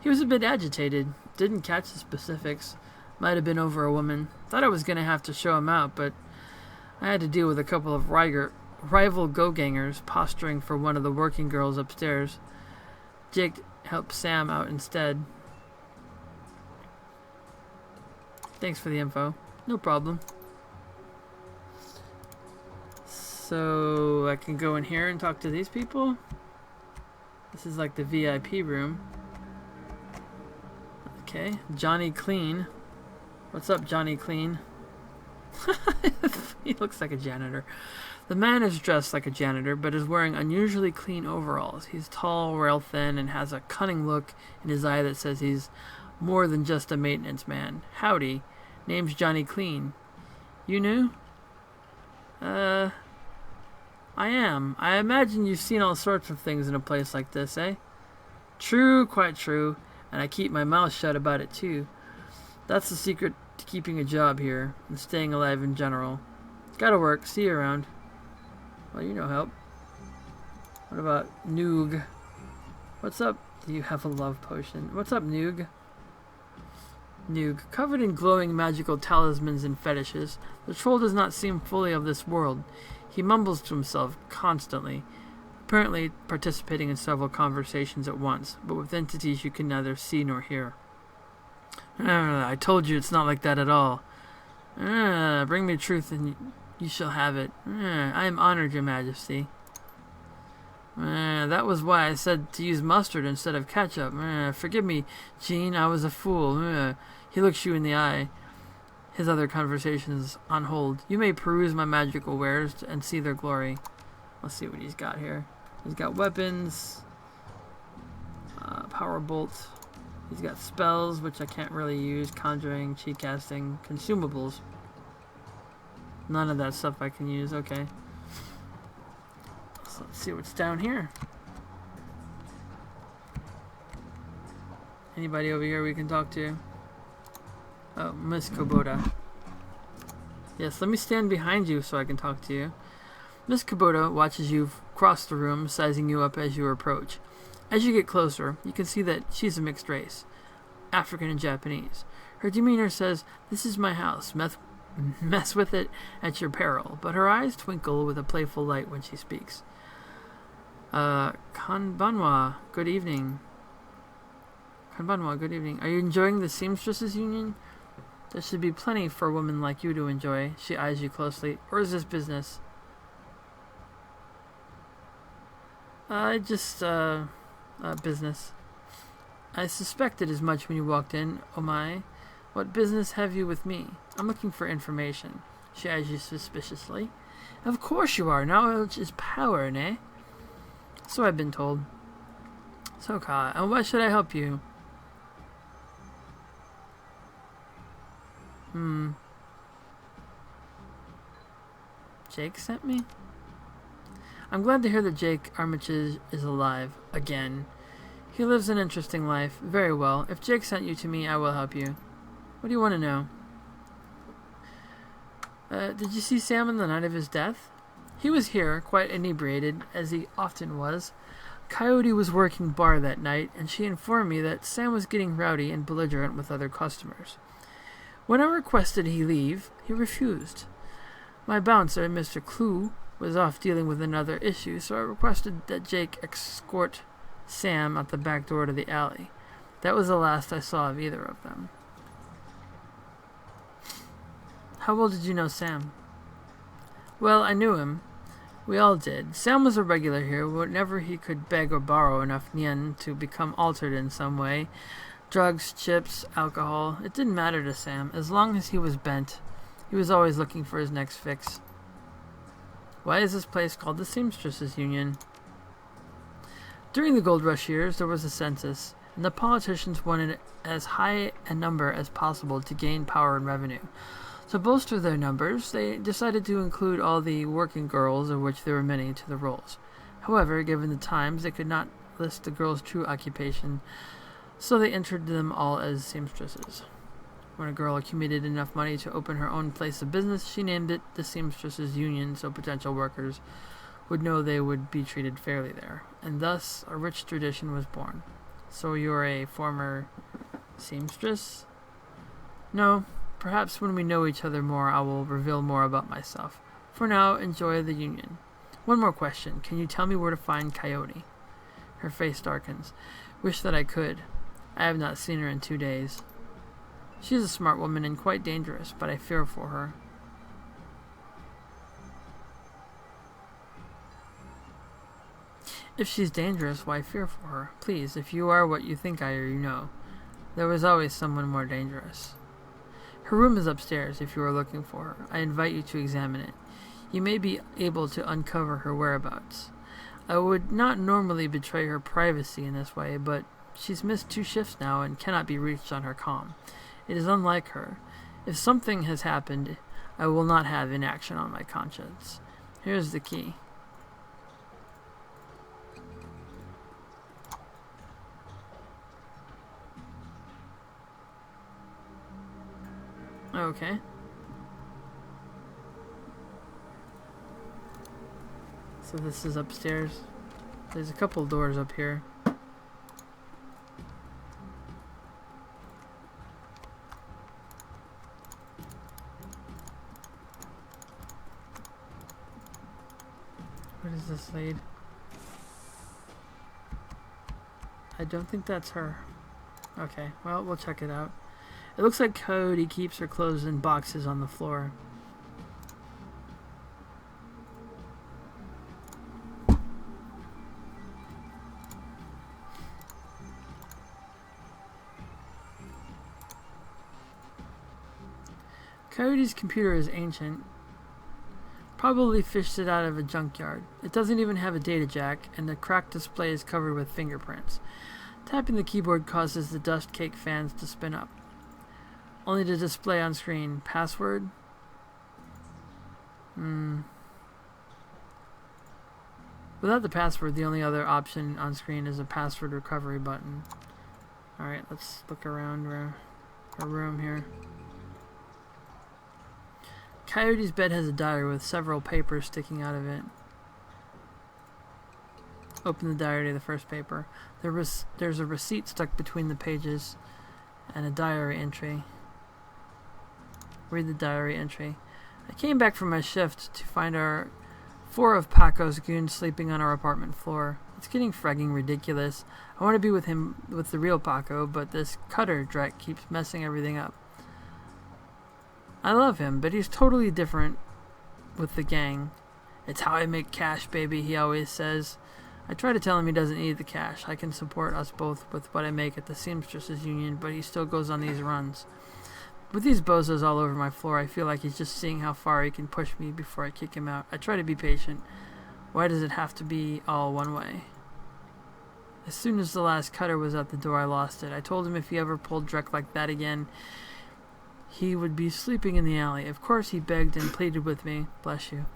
He was a bit agitated. Didn't catch the specifics. Might have been over a woman. Thought I was going to have to show him out, but I had to deal with a couple of rival go-gangers posturing for one of the working girls upstairs. Jake helped Sam out instead. Thanks for the info. No problem. So I can go in here and talk to these people. This is like the VIP room. Okay, Johnny Clean. What's up, Johnny Clean? He looks like a janitor. The man is dressed like a janitor, but is wearing unusually clean overalls. He's tall, rail thin, and has a cunning look in his eye that says he's more than just a maintenance man. Howdy. Name's Johnny Clean. You new? I am. I imagine you've seen all sorts of things in a place like this, eh? True, quite true. And I keep my mouth shut about it, too. That's the secret to keeping a job here, and staying alive in general. Gotta work. See you around. Well, you know help. What about Noog? What's up? Do you have a love potion? What's up, Noog? Noog, covered in glowing magical talismans and fetishes, the troll does not seem fully of this world. He mumbles to himself constantly, apparently participating in several conversations at once, but with entities you can neither see nor hear. I told you it's not like that at all. Bring me truth and you shall have it. I am honored, your majesty. That was why I said to use mustard instead of ketchup. Forgive me, Jean, I was a fool. He looks you in the eye. His other conversations on hold. You may peruse my magical wares and see their glory. Let's see what he's got here. He's got weapons. Power bolt. He's got spells, which I can't really use. Conjuring, cheat casting, consumables. None of that stuff I can use. Okay. So let's see what's down here. Anybody over here we can talk to? Oh, Miss Kubota. Yes, let me stand behind you so I can talk to you. Miss Kubota watches you cross the room, sizing you up as you approach. As you get closer, you can see that she's a mixed race, African and Japanese. Her demeanor says, "This is my house. Mess with it at your peril." But her eyes twinkle with a playful light when she speaks. Konbanwa, good evening. Konbanwa, good evening. Are you enjoying the Seamstresses Union? There should be plenty for a woman like you to enjoy. She eyes you closely. Or is this business? Business. I suspected as much when you walked in. Oh my. What business have you with me? I'm looking for information. She eyes you suspiciously. Of course you are. Knowledge is power, eh? So I've been told. So, Ka, and why should I help you? Jake sent me? I'm glad to hear that Jake Armitage is alive. Again. He lives an interesting life. Very well. If Jake sent you to me, I will help you. What do you want to know? Did you see Sam on the night of his death? He was here, quite inebriated, as he often was. Coyote was working bar that night, and she informed me that Sam was getting rowdy and belligerent with other customers. When I requested he leave, he refused. My bouncer, Mr. Clue, was off dealing with another issue, so I requested that Jake escort Sam out the back door to the alley. That was the last I saw of either of them. How well did you know Sam? Well, I knew him. We all did. Sam was a regular here whenever he could beg or borrow enough yen to become altered in some way. Drugs, chips, alcohol. It didn't matter to Sam. As long as he was bent, he was always looking for his next fix. Why is this place called the Seamstresses Union? During the gold rush years, there was a census, and the politicians wanted as high a number as possible to gain power and revenue. To bolster their numbers, they decided to include all the working girls, of which there were many, to the rolls. However, given the times, they could not list the girls' true occupation, so they entered them all as seamstresses. When a girl accumulated enough money to open her own place of business, she named it the Seamstresses Union, so potential workers would know they would be treated fairly there, and thus a rich tradition was born. So you're a former seamstress? No, perhaps when we know each other more, I will reveal more about myself. For now, enjoy the union. One more question. Can you tell me where to find Coyote? Her face darkens. Wish that I could. I have not seen her in 2 days. She is a smart woman and quite dangerous, but I fear for her. If she's dangerous, why fear for her? Please, if you are what you think I are, you know. There was always someone more dangerous. Her room is upstairs if you are looking for her. I invite you to examine it. You may be able to uncover her whereabouts. I would not normally betray her privacy in this way, but she's missed 2 shifts now and cannot be reached on her comm. It is unlike her. If something has happened, I will not have inaction on my conscience. Here's the key. Okay. So this is upstairs. There's a couple doors up here. What is this lady? I don't think that's her. Okay, well, we'll check it out. It looks like Cody keeps her clothes in boxes on the floor. Cody's computer is ancient. Probably fished it out of a junkyard. It doesn't even have a data jack, and the cracked display is covered with fingerprints. Tapping the keyboard causes the dust cake fans to spin up. Only to display on screen. Password? Without the password, the only other option on screen is a password recovery button. Alright, let's look around our room here. Coyote's bed has a diary with several papers sticking out of it. Open the diary to the first paper. There's a receipt stuck between the pages and a diary entry. Read the diary entry. I came back from my shift to find 4 of Paco's goons sleeping on our apartment floor. It's getting fragging ridiculous. I want to be with the real Paco, but this cutter dreck keeps messing everything up. I love him, but he's totally different with the gang. It's how I make cash, baby, he always says. I try to tell him he doesn't need the cash. I can support us both with what I make at the Seamstresses Union, but he still goes on these runs. With these bozos all over my floor, I feel like he's just seeing how far he can push me before I kick him out. I try to be patient. Why does it have to be all one way? As soon as the last cutter was at the door, I lost it. I told him if he ever pulled Drek like that again, he would be sleeping in the alley. Of course he begged and pleaded with me, bless you,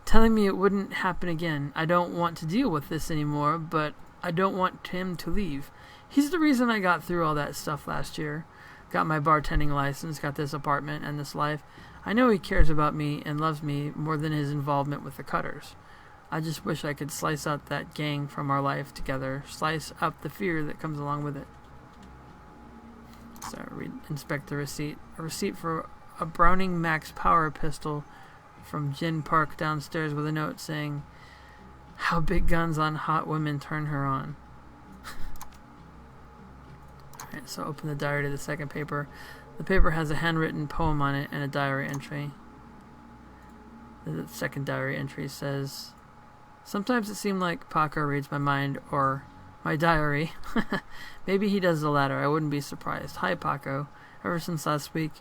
telling me it wouldn't happen again. I don't want to deal with this anymore, but I don't want him to leave. He's the reason I got through all that stuff last year. Got my bartending license, got this apartment and this life. I know he cares about me and loves me more than his involvement with the cutters. I just wish I could slice out that gang from our life together, slice out the fear that comes along with it. So inspect the receipt. A receipt for a Browning Max Power pistol from Gin Park downstairs with a note saying, "How big guns on hot women turn her on." Alright, so open the diary to the second paper. The paper has a handwritten poem on it and a diary entry. The second diary entry says, "Sometimes it seemed like Paco reads my mind or my diary." Maybe he does the latter. I wouldn't be surprised. Hi, Paco. Ever since last week,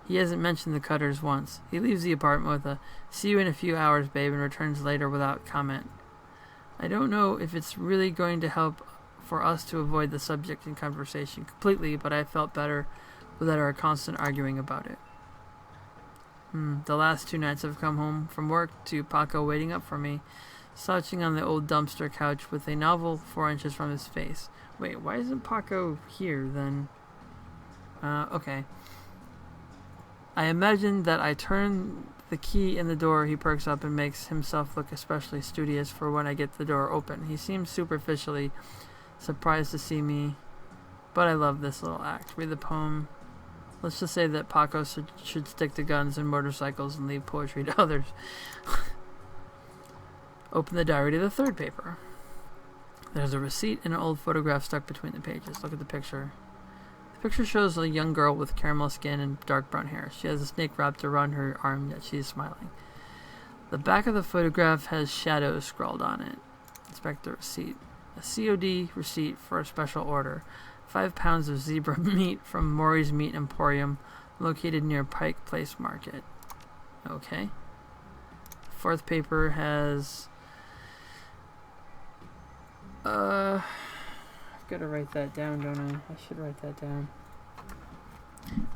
he hasn't mentioned the cutters once. He leaves the apartment with a "see you in a few hours, babe," and returns later without comment. I don't know if it's really going to help for us to avoid the subject in conversation completely, but I felt better without our constant arguing about it. The last 2 nights I've come home from work to Paco waiting up for me, slouching on the old dumpster couch with a novel 4 inches from his face. Wait, why isn't Paco here then? Okay. I imagine that I turn the key in the door, he perks up and makes himself look especially studious for when I get the door open. He seems superficially surprised to see me But I love this little act. Read the poem. Let's just say that Paco should stick to guns and motorcycles and leave poetry to others. Open the diary to the third paper. There's a receipt and an old photograph stuck between the pages. Look at the picture. The picture shows a young girl with caramel skin and dark brown hair. She has a snake wrapped around her arm, yet she is smiling. The back of the photograph has shadows scrawled on it. Inspect the receipt. A COD receipt for a special order. 5 pounds of zebra meat from Maury's Meat Emporium, located near Pike Place Market. Okay. Fourth paper has... I've got to write that down, don't I? I should write that down.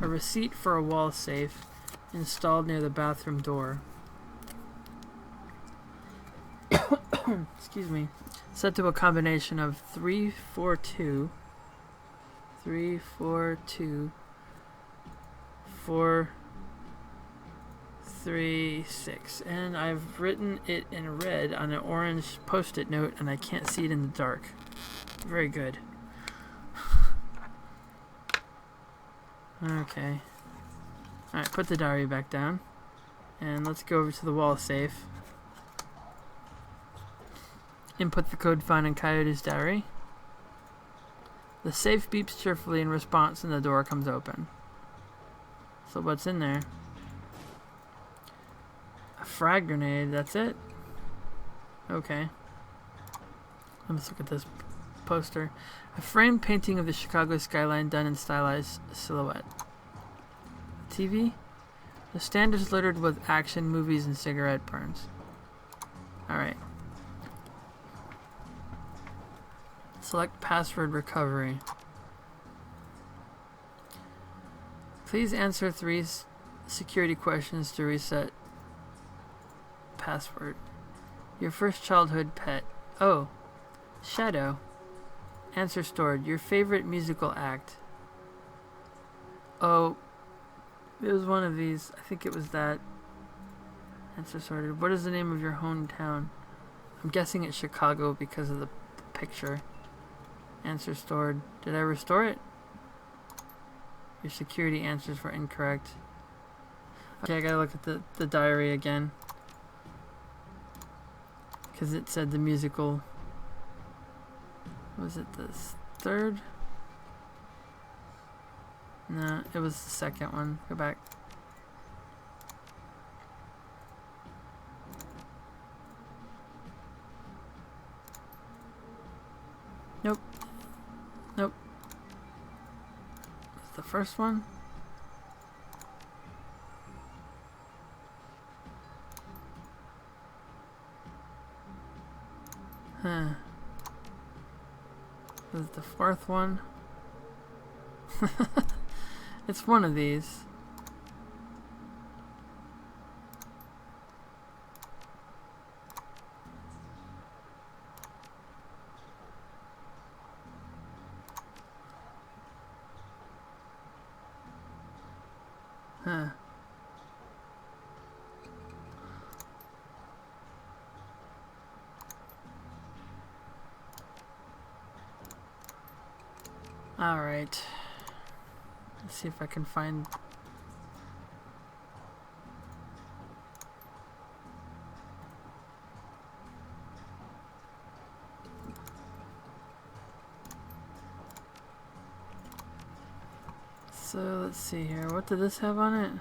A receipt for a wall safe installed near the bathroom door. Excuse me. Set to a combination of 342, 436, and I've written it in red on an orange post-it note, and I can't see it in the dark. Very good. Okay. Alright, put the diary back down, and let's go over to the wall safe. Input the code found in Coyote's diary. The safe beeps cheerfully in response and the door comes open. So what's in there? A frag grenade, that's it? Okay. Let's look at this poster. A framed painting of the Chicago skyline done in stylized silhouette. TV? The stand is littered with action movies and cigarette burns. Alright. Select password recovery. Please answer 3 security questions to reset password. Your first childhood pet. Oh, Shadow. Answer stored. Your favorite musical act. Oh, it was one of these. I think it was that. Answer sorted. What is the name of your hometown? I'm guessing it's Chicago because of the picture. Answer stored. Did I restore it? Your security answers were incorrect. Okay, I gotta look at the diary again. Because it said the musical... Was it the third? No, it was the second one. Go back. Nope. Nope. It's the first one. Huh. Is it the fourth one? It's one of these. Huh. All right. Let's see if I can find... So, let's see here. What did this have on it?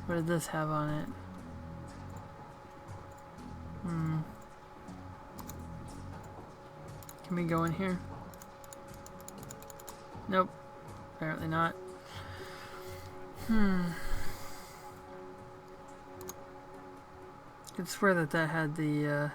What did this have on it? Can we go in here? Nope. Apparently not. I could swear that had the